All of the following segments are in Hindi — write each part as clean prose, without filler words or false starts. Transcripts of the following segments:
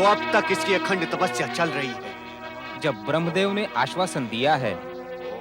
अब तक इसकी अखंड तपस्या चल रही है। जब ब्रह्मदेव ने आश्वासन दिया है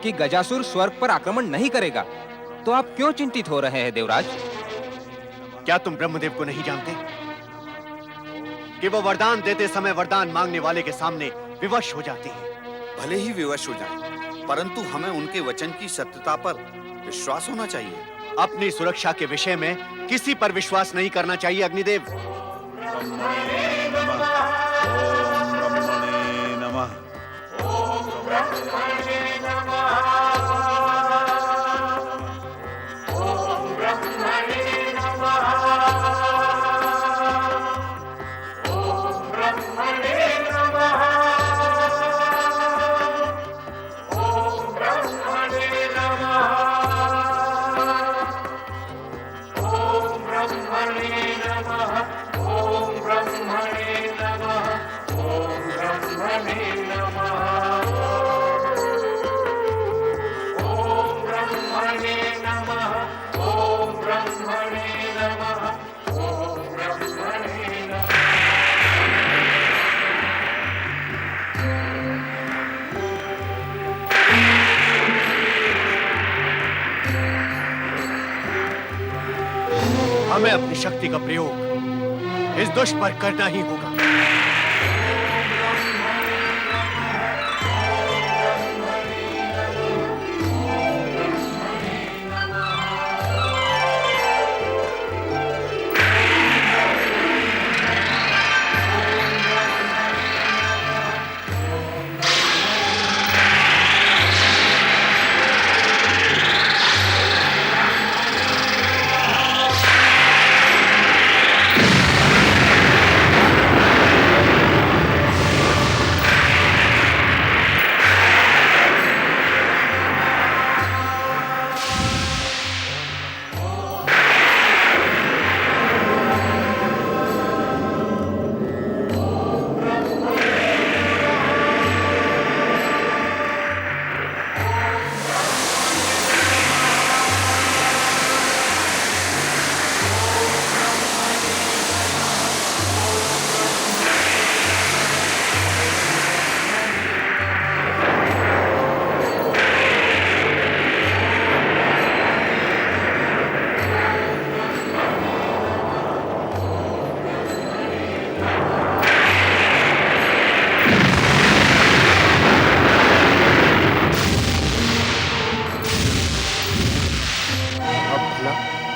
कि गजासुर स्वर्ग पर आक्रमण नहीं करेगा, तो आप क्यों चिंतित हो रहे हैं देवराज? क्या तुम ब्रह्मदेव को नहीं जानते कि वो वरदान देते समय वरदान मांगने वाले के सामने विवश हो जाते हैं? भले ही विवश हो जाएं, परंतु हमें उनके वचन की सत्यता पर विश्वास होना चाहिए। अपनी सुरक्षा के विषय में किसी पर विश्वास नहीं करना चाहिए अग्निदेव। हमें अपनी शक्ति का प्रयोग इस दुष्ट पर करना ही होगा।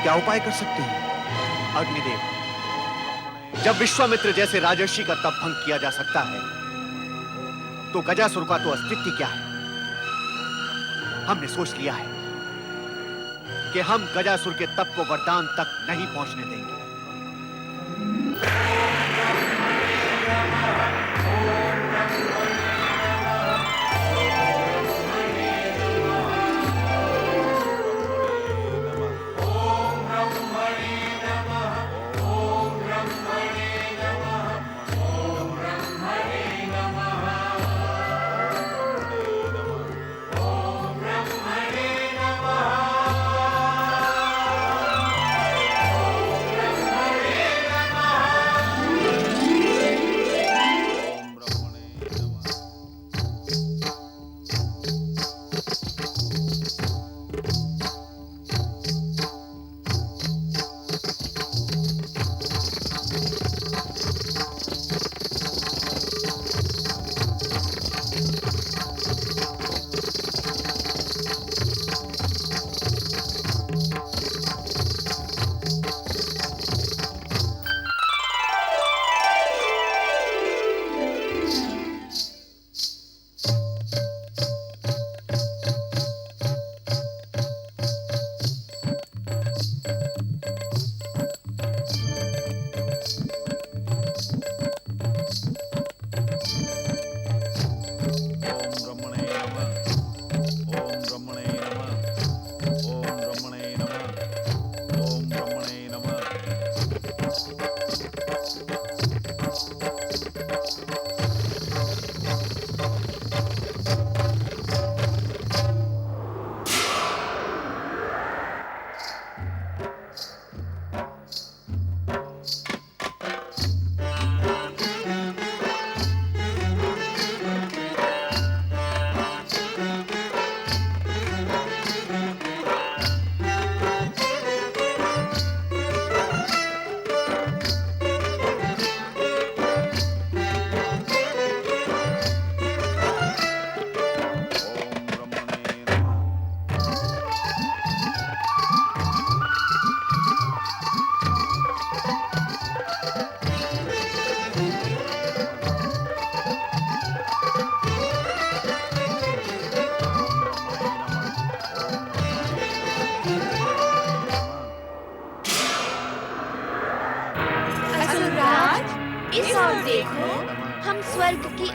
क्या उपाय कर सकते हैं अग्निदेव? जब विश्वामित्र जैसे राजर्षि का तप भंग किया जा सकता है, तो गजासुर का तो अस्तित्व क्या है? हमने सोच लिया है कि हम गजासुर के तप को वरदान तक नहीं पहुंचने देंगे।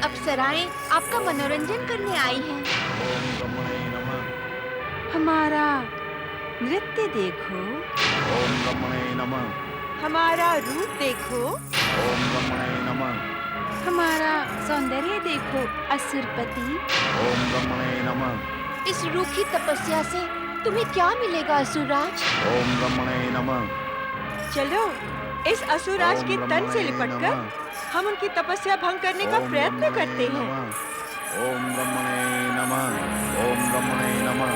अप्सराएं आपका मनोरंजन करने आई हैं। ओम ब्रह्मणे नमः। हमारा नृत्य देखो, ओम ब्रह्मणे नमः। हमारा रूप देखो, ओम ब्रह्मणे नमः। हमारा सौंदर्य देखो असुरपति। ओम ब्रह्मणे नमः। इस रूखी तपस्या से तुम्हें क्या मिलेगा असुरराज? ओम ब्रह्मणे नमः। चलो इस असुरराज के तन से लिपटकर हम उनकी तपस्या भंग करने का प्रयत्न करते हैं। ओम ब्रह्मणे नमः। ओम ब्रह्मणे नमः।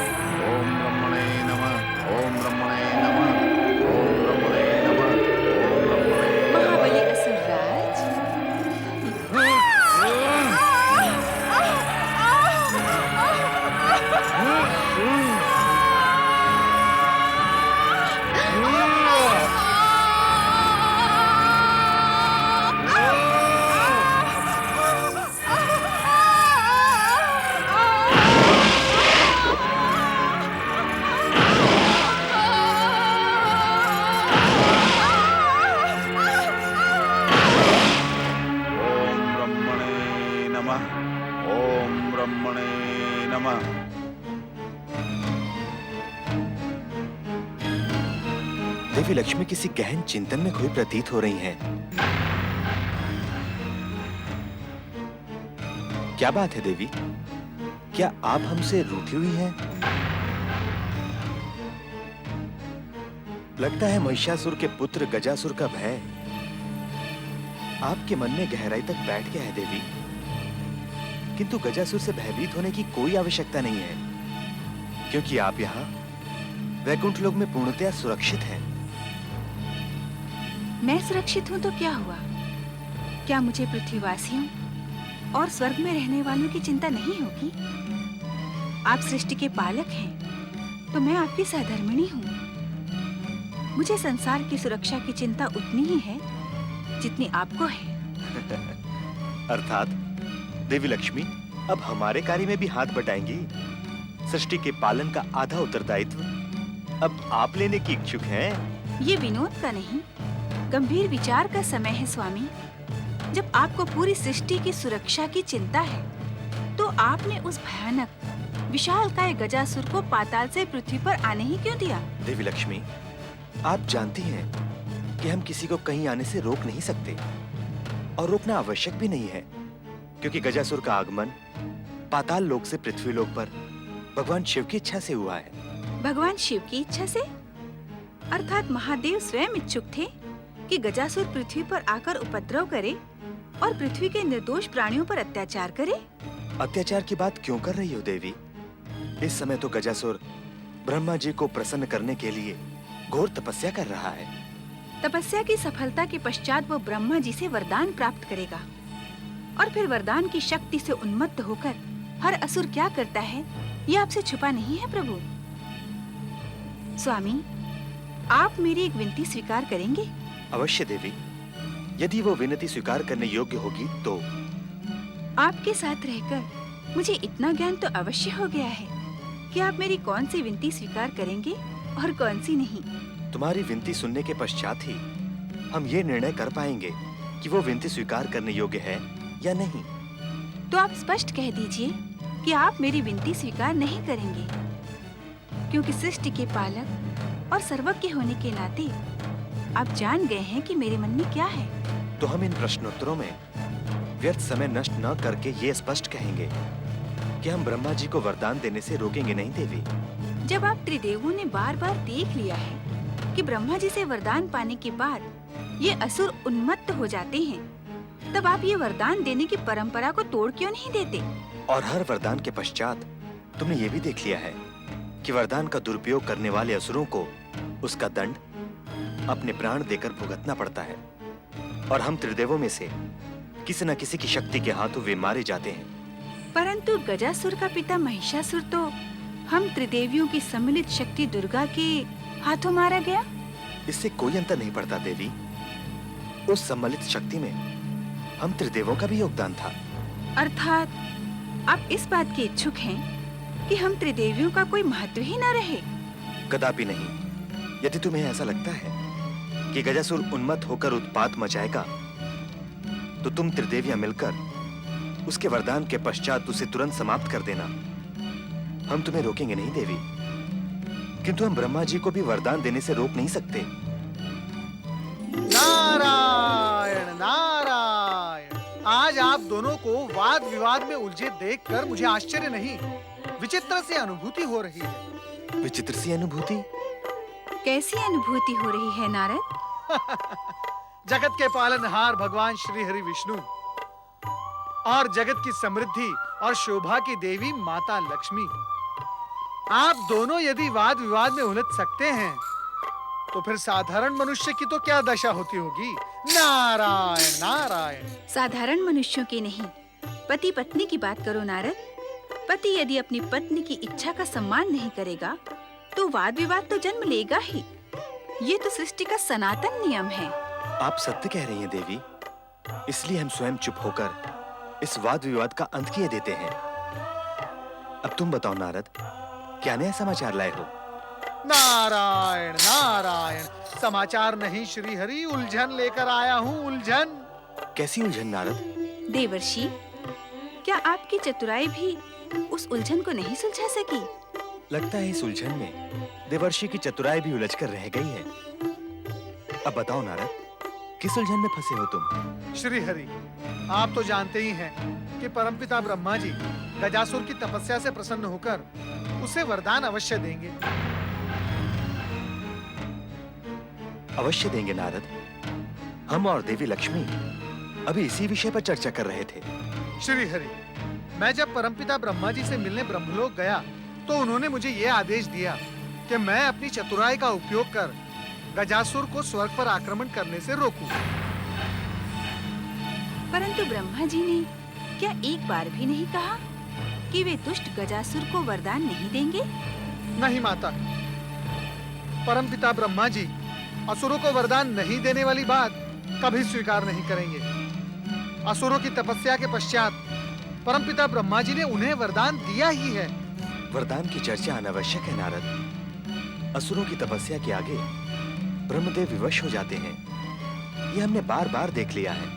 ओम ब्रह्मणे नमः। ओम ब्रह्मणे नमः। ओम ब्रह्मणे नमः। ओम ब्रह्मणे महाबली असुरराज, ओम ब्रह्मणे नमः। ओम ब्रह्मणे नमः। देवी लक्ष्मी किसी गहन चिंतन में खोई प्रतीत हो रही हैं। क्या बात है देवी? क्या आप हमसे रूठी हुई हैं? लगता है महिषासुर के पुत्र गजासुर का भय आपके मन में गहराई तक बैठ गया है देवी। किंतु गजासुर से भयभीत होने की कोई आवश्यकता नहीं है, क्योंकि आप यहाँ वैकुंठ लोक में पूर्णतया सुरक्षित हैं। मैं सुरक्षित हूँ तो क्या हुआ? क्या मुझे पृथ्वीवासियों और स्वर्ग में रहने वालों की चिंता नहीं होगी? आप सृष्टि के पालक हैं, तो मैं आपकी सहधर्मिणी हूँ। मुझे संसार की सुरक्षा की चिंता उतनी ही है जितनी आपको है। अर्थात देवी लक्ष्मी अब हमारे कार्य में भी हाथ बटाएंगी। सृष्टि के पालन का आधा उत्तरदायित्व अब आप लेने की इच्छुक हैं। ये विनोद का नहीं, गंभीर विचार का समय है स्वामी। जब आपको पूरी सृष्टि की सुरक्षा की चिंता है, तो आपने उस भयानक विशालकाय गजासुर को पाताल से पृथ्वी पर आने ही क्यों दिया? देवी लक्ष्मी, आप जानती हैं कि हम किसी को कहीं आने से रोक नहीं सकते, और रोकना आवश्यक भी नहीं है, क्योंकि गजासुर का आगमन पाताल लोक से पृथ्वी लोक पर भगवान शिव की इच्छा से हुआ है। भगवान शिव की इच्छा से? अर्थात महादेव स्वयं इच्छुक थे कि गजासुर पृथ्वी पर आकर उपद्रव करे और पृथ्वी के निर्दोष प्राणियों पर अत्याचार करे। अत्याचार की बात क्यों कर रही हो देवी? इस समय तो गजासुर ब्रह्मा जी को प्रसन्न करने के लिए घोर तपस्या कर रहा है। तपस्या की सफलता के पश्चात वो ब्रह्मा जी से वरदान प्राप्त करेगा, और फिर वरदान की शक्ति से उन्मत्त होकर हर असुर क्या करता है, ये आपसे छुपा नहीं है प्रभु। स्वामी, आप मेरी एक विनती स्वीकार करेंगे? अवश्य देवी, यदि वो विनती स्वीकार करने योग्य होगी तो। आपके साथ रहकर मुझे इतना ज्ञान तो अवश्य हो गया है कि आप मेरी कौन सी विनती स्वीकार करेंगे और कौन सी नहीं। तुम्हारी विनती सुनने के पश्चात ही हम ये निर्णय कर पाएंगे कि वो विनती स्वीकार करने योग्य है या नहीं। तो आप स्पष्ट कह दीजिए कि आप मेरी विनती स्वीकार नहीं करेंगे, क्योंकि सृष्टि के पालक और सर्वज्ञ होने के नाते आप जान गए हैं कि मेरे मन में क्या है। तो हम इन प्रश्नोत्तरों में व्यर्थ समय नष्ट न करके ये स्पष्ट कहेंगे कि हम ब्रह्मा जी को वरदान देने से रोकेंगे नहीं देवी। जब आप त्रिदेवों ने बार बार देख लिया है कि ब्रह्मा जी से वरदान पाने के बाद ये असुर उन्मत्त हो जाते हैं, तब आप ये वरदान देने की परंपरा को तोड़ क्यों नहीं देते? और हर वरदान के पश्चात तुमने ये भी देख लिया है कि वरदान का दुरुपयोग करने वाले असुरों को उसका दंड अपने प्राण देकर भुगतना पड़ता है, और हम त्रिदेवों में से किसी न किसी की शक्ति के हाथों वे मारे जाते हैं। परंतु गजासुर का पिता महिषासुर तो हम त्रिदेवियों की सम्मिलित शक्ति दुर्गा के हाथों मारा गया। इससे कोई अंतर नहीं पड़ता देवी। उस सम्मिलित शक्ति में हम त्रिदेवों का भी योगदान था। अर्थात आप इस बात के इच्छुक हैं कि हम त्रिदेवियों का कोई महत्व ही न रहे? कदापि नहीं। यदि तुम्हें ऐसा लगता है कि गजासुर उन्मत्त होकर उत्पात मचाएगा, तो तुम त्रिदेवियां मिलकर उसके वरदान के पश्चात उसे तुरंत समाप्त कर देना। हम तुम्हें रोकेंगे नहीं देवी, किंतु हम ब्रह्मा जी को भी वरदान देने से रोक नहीं सकते। नारायण नारायण, आज आप दोनों को वाद विवाद में उलझे देखकर मुझे आश्चर्य नहीं, विचित्र सी अनुभूति हो रही है। विचित्र सी अनुभूति? कैसी अनुभूति हो रही है नारद? जगत के पालनहार भगवान श्री हरि विष्णु और जगत की समृद्धि और शोभा की देवी माता लक्ष्मी, आप दोनों यदि वाद विवाद में उलझ सकते हैं तो फिर साधारण मनुष्य की तो क्या दशा होती होगी। नारायण नारायण। साधारण मनुष्यों की नहीं, पति पत्नी की बात करो नारद। पति यदि अपनी पत्नी की इच्छा का सम्मान नहीं करेगा तो वाद विवाद तो जन्म लेगा ही। ये तो सृष्टि का सनातन नियम है। आप सत्य कह रही हैं देवी, इसलिए हम स्वयं चुप होकर इस वाद विवाद का अंत किए देते हैं। अब तुम बताओ नारद, क्या नया समाचार लाए हो? नारायण नारायण, समाचार नहीं श्री हरि, उलझन लेकर आया हूँ, उलझन। कैसी उलझन नारद? देवर्षि, क्या आपकी चतुराई भी उस उलझन को नहीं सुलझा सकी? लगता है इस उलझन में देवर्षि की चतुराई भी उलझकर रह गई है। अब बताओ नारद, किस उलझन में फंसे हो तुम? श्री हरि, आप तो जानते ही हैं कि परमपिता ब्रह्मा जी गजासुर की तपस्या से प्रसन्न होकर उसे वरदान अवश्य देंगे। अवश्य देंगे नारद। हम और देवी लक्ष्मी अभी इसी विषय पर चर्चा कर रहे थे। श्री हरि, मैं जब परमपिता ब्रह्मा जी से मिलने ब्रह्मलोक गया तो उन्होंने मुझे यह आदेश दिया कि मैं अपनी चतुराई का उपयोग कर गजासुर को स्वर्ग पर आक्रमण करने से रोकूं। परंतु ब्रह्मा जी ने क्या एक बार भी नहीं कहा कि वे दुष्ट गजासुर को वरदान नहीं देंगे? नहीं माता, परमपिता ब्रह्मा जी असुरों को वरदान नहीं देने वाली बात कभी स्वीकार नहीं करेंगे। असुरों की तपस्या के पश्चात परमपिता ब्रह्मा जी ने उन्हें वरदान दिया ही है। वरदान की चर्चा अनावश्यक है नारद। असुरों की तपस्या के आगे ब्रह्मदेव विवश हो जाते हैं, ये हमने बार बार देख लिया है।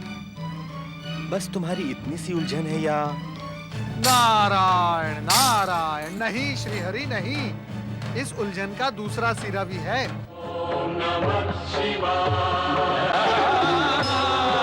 बस तुम्हारी इतनी सी उलझन है या? नारायण नारायण, नहीं श्री हरि नहीं, इस उलझन का दूसरा सिरा भी है। ओम नमः शिवाय।